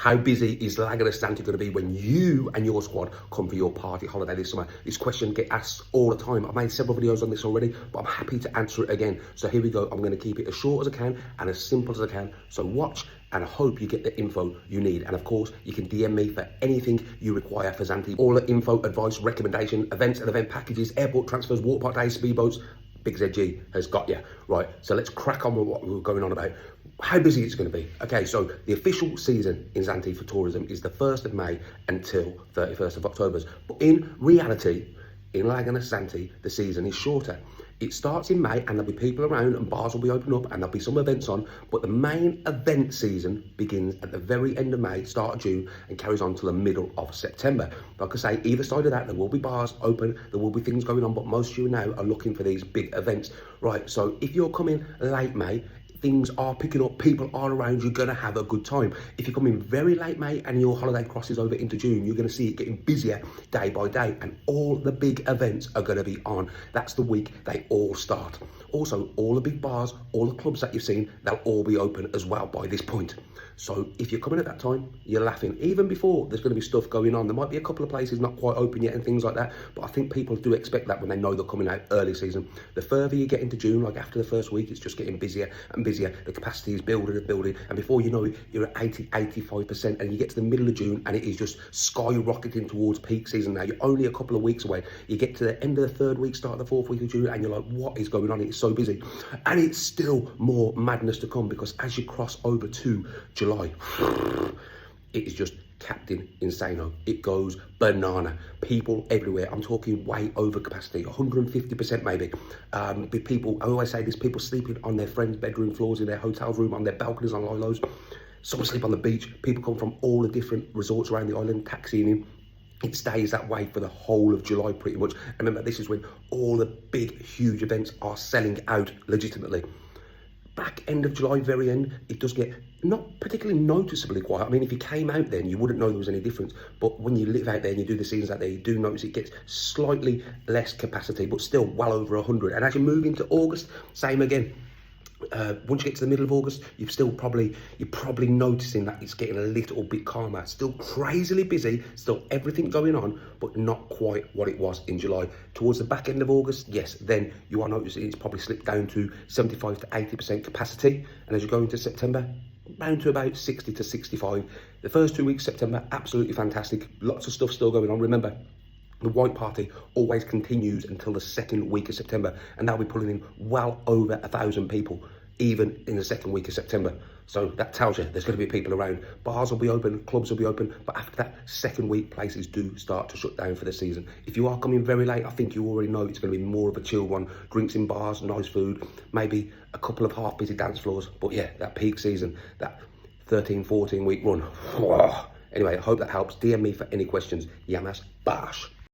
How busy is Laguna Santa going to be when you and your squad come for your party holiday this summer? This question gets asked all the time. I've made several videos on this already, but I'm happy to answer it again. So here we go. I'm going to keep it as short as I can and as simple as I can. So watch, and I hope you get the info you need. And of course, you can DM me for anything you require for Zante. All the info, advice, recommendation, events and event packages, airport transfers, water park days, speedboats. Big ZG has got you. Right, so let's crack on with what we were going on about. How busy it's going to be. Okay, so the official season in Zante for tourism is the 1st of May until 31st of October. But in reality, in Laguna Santa, the season is shorter. It starts in May and there'll be people around and bars will be open up and there'll be some events on, but the main event season begins at the very end of May, start of June, and carries on till the middle of September. Like I say, either side of that, there will be bars open, there will be things going on, but most of you now are looking for these big events. Right, so if you're coming late May, things are picking up, people are around, you're gonna have a good time. If you come in very late May and your holiday crosses over into June, you're gonna see it getting busier day by day, and all the big events are gonna be on. That's the week they all start. Also, all the big bars, all the clubs that you've seen, they'll all be open as well by this point. So if you're coming at that time, you're laughing. Even before, there's going to be stuff going on. There might be a couple of places not quite open yet and things like that, but I think people do expect that when they know they're coming out early season. The further you get into June, like after the first week, it's just getting busier and busier. The capacity is building and building, and before you know it, you're at 80-85%, and you get to the middle of June and it is just skyrocketing towards peak season now. You're only a couple of weeks away. You get to the end of the 3rd week, start of the 4th week of June, and you're like, what is going on? It's so busy. And it's still more madness to come, because as you cross over to July, it is just Captain Insano. It goes banana. People everywhere. I'm talking way over capacity, 150% maybe. People, I always say this, people sleeping on their friends' bedroom floors, in their hotel room, on their balconies, on lolos. Some sleep on the beach. People come from all the different resorts around the island, taxiing in. It stays that way for the whole of July pretty much. And remember, this is when all the big, huge events are selling out legitimately. Back end of July, very end, it does get not particularly noticeably quiet. I mean, if you came out then, you wouldn't know there was any difference. But when you live out there and you do the seasons out there, you do notice it gets slightly less capacity, but still well over 100. And as you move into August, same again. Once you get to the middle of August, you're probably noticing that it's getting a little bit calmer. Still crazily busy, still everything going on, but not quite what it was in July. Towards the back end of August, yes, then you are noticing it's probably slipped down to 75 to 80% capacity. And as you go into September, down to about 60 to 65. The first 2 weeks of September, absolutely fantastic. Lots of stuff still going on. Remember, the white party always continues until the 2nd week of September, and they'll be pulling in well over 1,000 people, even in the 2nd week of September. So that tells you there's going to be people around. Bars will be open, clubs will be open, but after that 2nd week, places do start to shut down for the season. If you are coming very late, I think you already know it's going to be more of a chill one. Drinks in bars, nice food, maybe a couple of half-busy dance floors. But yeah, that peak season, that 13, 14 week run. Anyway, I hope that helps. DM me for any questions. Yamas Bash.